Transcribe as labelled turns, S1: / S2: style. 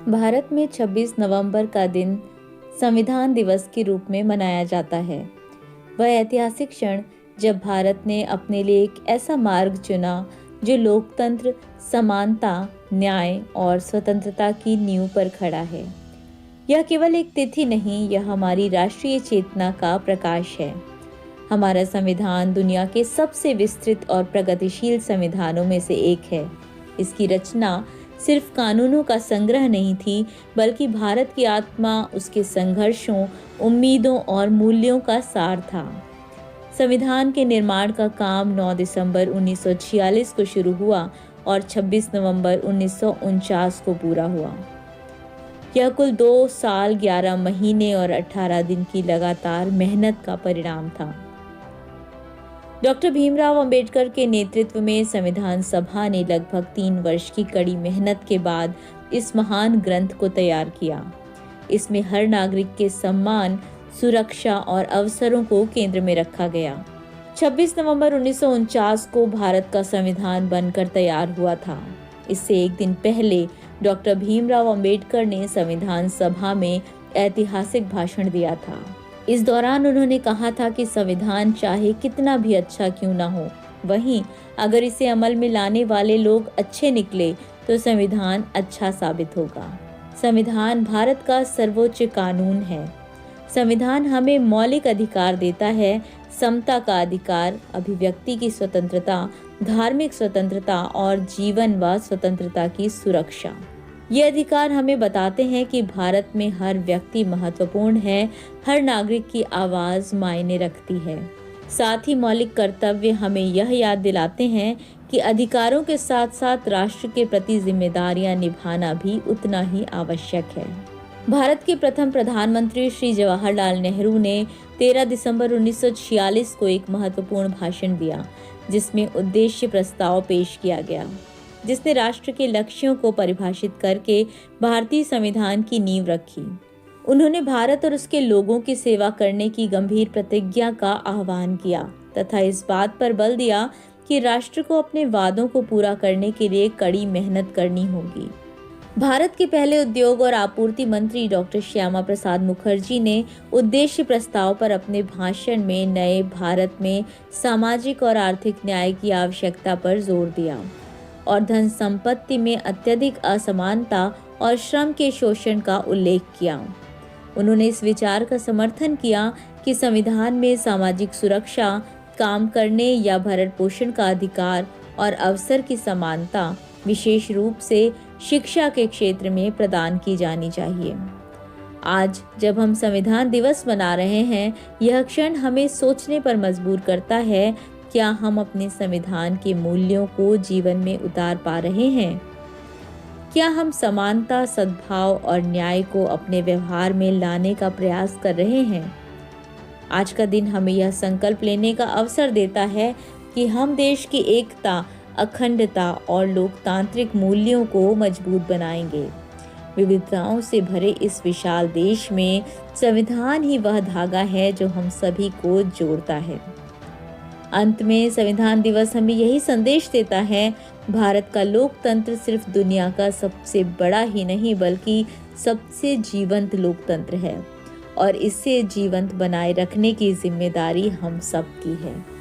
S1: भारत में 26 नवंबर का दिन संविधान दिवस के रूप में मनाया जाता है। वह ऐतिहासिक क्षण जब भारत ने अपने लिए एक ऐसा मार्ग चुना जो लोकतंत्र, समानता, न्याय और स्वतंत्रता की नींव पर खड़ा है। यह केवल एक तिथि नहीं, यह हमारी राष्ट्रीय चेतना का प्रकाश है। हमारा संविधान दुनिया के सबसे विस्तृत और प्रगतिशील संविधानों में से एक है। इसकी रचना सिर्फ कानूनों का संग्रह नहीं थी, बल्कि भारत की आत्मा, उसके संघर्षों, उम्मीदों और मूल्यों का सार था। संविधान के निर्माण का काम 9 दिसंबर 1946 को शुरू हुआ और 26 नवंबर 1949 को पूरा हुआ। यह कुल 2 साल, 11 महीने और 18 दिन की लगातार मेहनत का परिणाम था। डॉक्टर भीमराव अंबेडकर के नेतृत्व में संविधान सभा ने लगभग 3 वर्ष की कड़ी मेहनत के बाद इस महान ग्रंथ को तैयार किया। इसमें हर नागरिक के सम्मान, सुरक्षा और अवसरों को केंद्र में रखा गया। 26 नवंबर 1949 को भारत का संविधान बनकर तैयार हुआ था। इससे एक दिन पहले डॉक्टर भीमराव अंबेडकर ने संविधान सभा में ऐतिहासिक भाषण दिया था। इस दौरान उन्होंने कहा था कि संविधान चाहे कितना भी अच्छा क्यों ना हो, वहीं अगर इसे अमल में लाने वाले लोग अच्छे निकले तो संविधान अच्छा साबित होगा। संविधान भारत का सर्वोच्च कानून है। संविधान हमें मौलिक अधिकार देता है, समता का अधिकार, अभिव्यक्ति की स्वतंत्रता, धार्मिक स्वतंत्रता और जीवन व स्वतंत्रता की सुरक्षा। ये अधिकार हमें बताते हैं कि भारत में हर व्यक्ति महत्वपूर्ण है, हर नागरिक की आवाज मायने रखती है। साथ ही मौलिक कर्तव्य हमें यह याद दिलाते हैं कि अधिकारों के साथ साथ राष्ट्र के प्रति जिम्मेदारियां निभाना भी उतना ही आवश्यक है। भारत के प्रथम प्रधानमंत्री श्री जवाहरलाल नेहरू ने 13 दिसंबर 1946 को एक महत्वपूर्ण भाषण दिया, जिसमें उद्देश्य प्रस्ताव पेश किया गया, जिसने राष्ट्र के लक्ष्यों को परिभाषित करके भारतीय संविधान की नींव रखी। उन्होंने भारत और उसके लोगों की सेवा करने की गंभीर प्रतिज्ञा का आह्वान किया तथा इस बात पर बल दिया कि राष्ट्र को अपने वादों को पूरा करने के लिए कड़ी मेहनत करनी होगी। भारत के पहले उद्योग और आपूर्ति मंत्री डॉक्टर श्यामा प्रसाद मुखर्जी ने उद्देश्य प्रस्ताव पर अपने भाषण में नए भारत में सामाजिक और आर्थिक न्याय की आवश्यकता पर जोर दिया और धन संपत्ति में अत्यधिक असमानता और श्रम के शोषण का उल्लेख किया। उन्होंने इस विचार का समर्थन किया कि संविधान में सामाजिक सुरक्षा, काम करने या भरण पोषण का अधिकार और अवसर की समानता विशेष रूप से शिक्षा के क्षेत्र में प्रदान की जानी चाहिए। आज जब हम संविधान दिवस मना रहे हैं, यह क्षण हमें सोचने पर मजबूर करता है, क्या हम अपने संविधान के मूल्यों को जीवन में उतार पा रहे हैं? क्या हम समानता, सद्भाव और न्याय को अपने व्यवहार में लाने का प्रयास कर रहे हैं? आज का दिन हमें यह संकल्प लेने का अवसर देता है कि हम देश की एकता, अखंडता और लोकतांत्रिक मूल्यों को मजबूत बनाएंगे। विविधताओं से भरे इस विशाल देश में संविधान ही वह धागा है जो हम सभी को जोड़ता है। अंत में संविधान दिवस हमें यही संदेश देता है, भारत का लोकतंत्र सिर्फ दुनिया का सबसे बड़ा ही नहीं बल्कि सबसे जीवंत लोकतंत्र है और इसे जीवंत बनाए रखने की जिम्मेदारी हम सब की है।